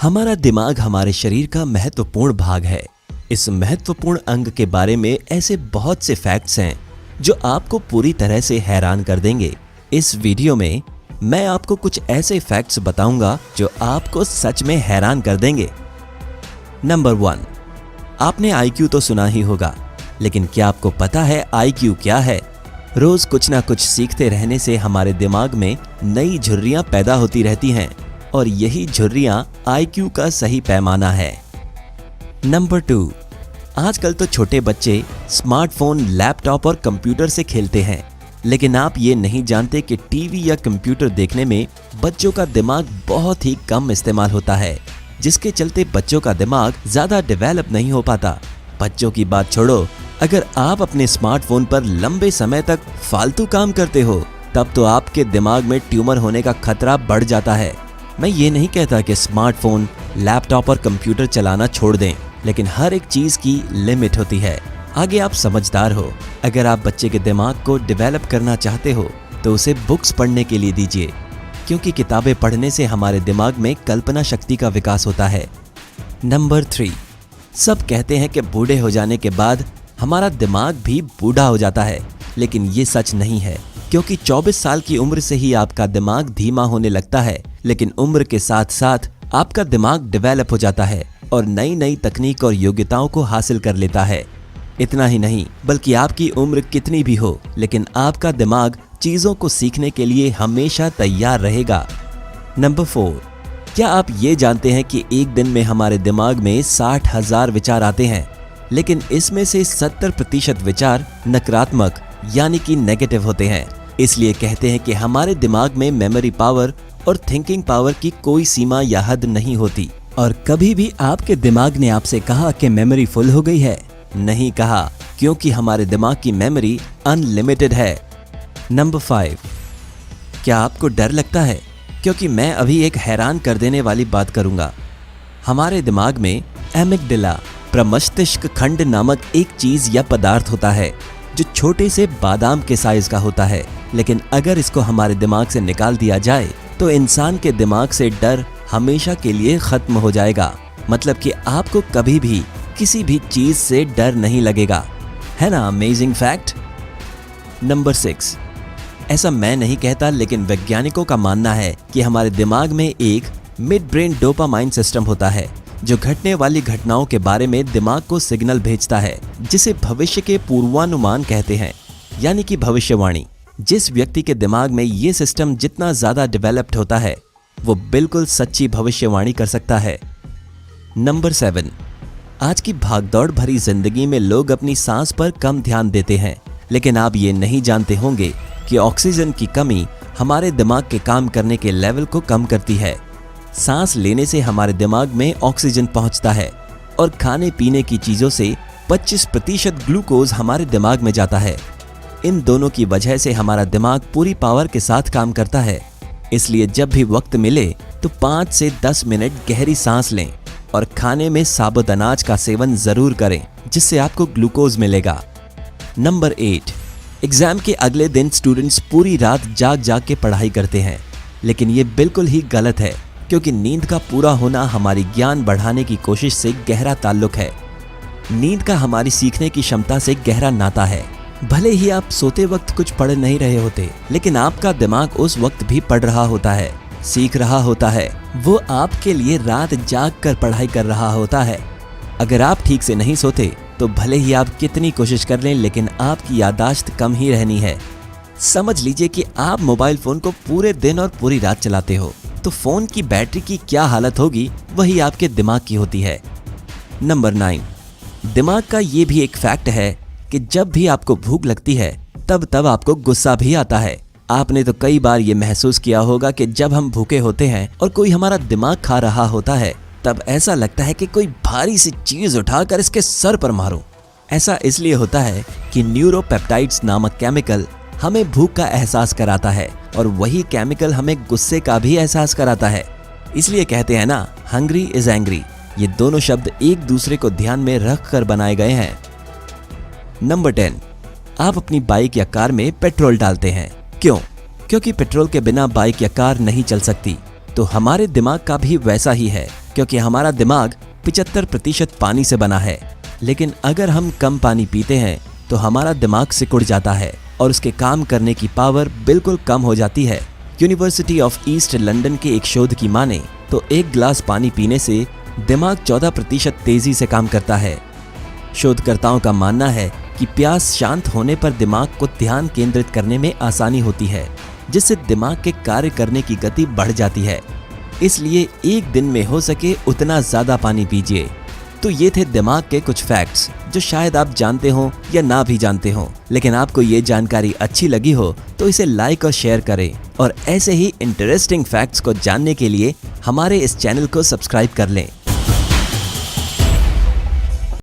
हमारा दिमाग हमारे शरीर का महत्वपूर्ण भाग है। इस महत्वपूर्ण अंग के बारे में ऐसे बहुत से फैक्ट्स हैं जो आपको पूरी तरह से हैरान कर देंगे। इस वीडियो में मैं आपको कुछ ऐसे फैक्ट्स बताऊंगा जो आपको सच में हैरान कर देंगे। नंबर 1, आपने IQ तो सुना ही होगा, लेकिन क्या आपको पता है IQ क्या है? रोज कुछ ना कुछ सीखते रहने से हमारे दिमाग में नई झुर्रियां पैदा होती रहती हैं और यही झुर्रियां IQ का सही पैमाना है। नंबर 2, आजकल तो छोटे बच्चे स्मार्टफोन, लैपटॉप और कंप्यूटर से खेलते हैं, लेकिन आप ये नहीं जानते कि टीवी या कंप्यूटर देखने में बच्चों का दिमाग बहुत ही कम इस्तेमाल होता है, जिसके चलते बच्चों का दिमाग ज्यादा डेवलप नहीं हो पाता। बच्चों की बात छोड़ो, अगर आप अपने स्मार्टफोन पर लंबे समय तक फालतू काम करते हो तब तो आपके दिमाग में ट्यूमर होने का खतरा बढ़ जाता है। मैं ये नहीं कहता कि स्मार्टफोन, लैपटॉप और कंप्यूटर चलाना छोड़ दें, लेकिन हर एक चीज की लिमिट होती है। आगे आप समझदार हो। अगर आप बच्चे के दिमाग को डेवलप करना चाहते हो तो उसे बुक्स पढ़ने के लिए दीजिए, क्योंकि किताबें पढ़ने से हमारे दिमाग में कल्पना शक्ति का विकास होता है। नंबर 3, सब कहते हैं कि बूढ़े हो जाने के बाद हमारा दिमाग भी बूढ़ा हो जाता है, लेकिन ये सच नहीं है, क्योंकि 24 साल की उम्र से ही आपका दिमाग धीमा होने लगता है, लेकिन उम्र के साथ साथ आपका दिमाग डेवलप हो जाता है और नई नई तकनीक और योग्यताओं को हासिल कर लेता है। इतना ही नहीं, बल्कि आपकी उम्र कितनी भी हो, लेकिन आपका दिमाग चीजों को सीखने के लिए हमेशा तैयार रहेगा। नंबर 4, क्या आप ये जानते हैं कि एक दिन में हमारे दिमाग में 60,000 विचार आते हैं, लेकिन इसमें से 70% विचार नकारात्मक यानी कि नेगेटिव होते हैं। इसलिए कहते हैं कि हमारे दिमाग में मेमोरी पावर और थिंकिंग पावर की कोई सीमा या हद नहीं होती। और कभी भी आपके दिमाग ने आपसे कहा कि मेमोरी फुल हो गई है? नहीं कहा, क्योंकि हमारे दिमाग की मेमोरी अनलिमिटेड है। नंबर 5, क्या आपको डर लगता है? क्योंकि मैं अभी एक हैरान कर देने वाली बात करूंगा। हमारे दिमाग में एमिगडाला, प्रमस्तिष्क खंड नामक एक चीज या पदार्थ होता है जो छोटे से बादाम के साइज का होता है, लेकिन अगर इसको हमारे दिमाग से निकाल दिया जाए तो इंसान के दिमाग से डर हमेशा के लिए खत्म हो जाएगा। मतलब कि आपको कभी भी किसी भी चीज से डर नहीं लगेगा। है ना अमेजिंग फैक्ट? नंबर 6, ऐसा मैं नहीं कहता, लेकिन वैज्ञानिकों का मानना है कि हमारे दिमाग में एक मिड ब्रेन डोपामाइन सिस्टम होता है जो घटने वाली घटनाओं के बारे में दिमाग को सिग्नल भेजता है, जिसे भविष्य के पूर्वानुमान कहते हैं, यानी कि भविष्यवाणी। जिस व्यक्ति के दिमाग में ये सिस्टम जितना ज्यादा डेवलप्ड होता है, वो बिल्कुल सच्ची भविष्यवाणी कर सकता है। नंबर 7, आज की भागदौड़ भरी जिंदगी में लोग अपनी सांस पर कम ध्यान देते हैं, लेकिन आप ये नहीं जानते होंगे कि ऑक्सीजन की कमी हमारे दिमाग के काम करने के लेवल को कम करती है। सांस लेने से हमारे दिमाग में ऑक्सीजन पहुंचता है और खाने पीने की चीजों से 25% ग्लूकोज हमारे दिमाग में जाता है। इन दोनों की वजह से हमारा दिमाग पूरी पावर के साथ काम करता है। इसलिए जब भी वक्त मिले तो 5 से 10 मिनट गहरी सांस लें और खाने में साबुत अनाज का सेवन जरूर करें, जिससे आपको ग्लूकोज मिलेगा। नंबर 8, एग्जाम के अगले दिन स्टूडेंट्स पूरी रात जाग जाग के पढ़ाई करते हैं, लेकिन ये बिल्कुल ही गलत है, क्योंकि नींद का पूरा होना हमारी ज्ञान बढ़ाने की कोशिश से गहरा ताल्लुक है। नींद का हमारी सीखने की क्षमता से गहरा नाता है। भले ही आप सोते वक्त कुछ पढ़ नहीं रहे होते, लेकिन आपका दिमाग उस वक्त भी पढ़ रहा होता है, सीख रहा होता है। वो आपके लिए रात जाग कर पढ़ाई कर रहा होता है। अगर आप ठीक से नहीं सोते तो भले ही आप कितनी कोशिश कर लें, लेकिन आपकी याददाश्त कम ही रहनी है। समझ लीजिए कि आप मोबाइल फोन को पूरे दिन और पूरी रात चलाते हो, तो फोन की बैटरी की क्या हालत होगी वही आपके दिमाग की होती है। नंबर 9, दिमाग का ये भी एक फैक्ट है कि जब भी आपको भूख लगती है तब आपको गुस्सा भी आता है। आपने तो कई बार ये महसूस किया होगा कि जब हम भूखे होते हैं और कोई हमारा दिमाग खा रहा होता है, तब ऐसा लगता है कि कोई भारी सी चीज उठाकर इसके सर पर मारो। ऐसा इसलिए होता है कि न्यूरोपेप्टाइड्स नामक केमिकल हमें भूख का एहसास कराता है और वही केमिकल हमें गुस्से का भी एहसास कराता है। इसलिए कहते हैं ना, हंग्री इज एंग्री। ये दोनों शब्द एक दूसरे को ध्यान में रख कर बनाए गए हैं। नंबर 10, आप अपनी बाइक या कार में पेट्रोल डालते हैं। क्यों? क्योंकि पेट्रोल के बिना बाइक या कार नहीं चल सकती। तो हमारे दिमाग का भी वैसा ही है। क्योंकि हमारा दिमाग 75% पानी से बना है। लेकिन अगर हम कम पानी पीते हैं तो हमारा दिमाग सिकुड़ जाता है और उसके काम करने की पावर बिल्कुल कम हो जाती है। यूनिवर्सिटी ऑफ ईस्ट लंदन के एक शोध की माने तो 1 गिलास पानी पीने से दिमाग 14% तेजी से काम करता है। शोधकर्ताओं का मानना है कि प्यास शांत होने पर दिमाग को ध्यान केंद्रित करने में आसानी होती है, जिससे दिमाग के कार्य करने की गति बढ़ जाती है। इसलिए एक दिन में हो सके उतना ज्यादा पानी पीजिए। तो ये थे दिमाग के कुछ फैक्ट्स जो शायद आप जानते हो या ना भी जानते हो, लेकिन आपको ये जानकारी अच्छी लगी हो तो इसे लाइक और शेयर करें और ऐसे ही इंटरेस्टिंग फैक्ट्स को जानने के लिए हमारे इस चैनल को सब्सक्राइब कर लें।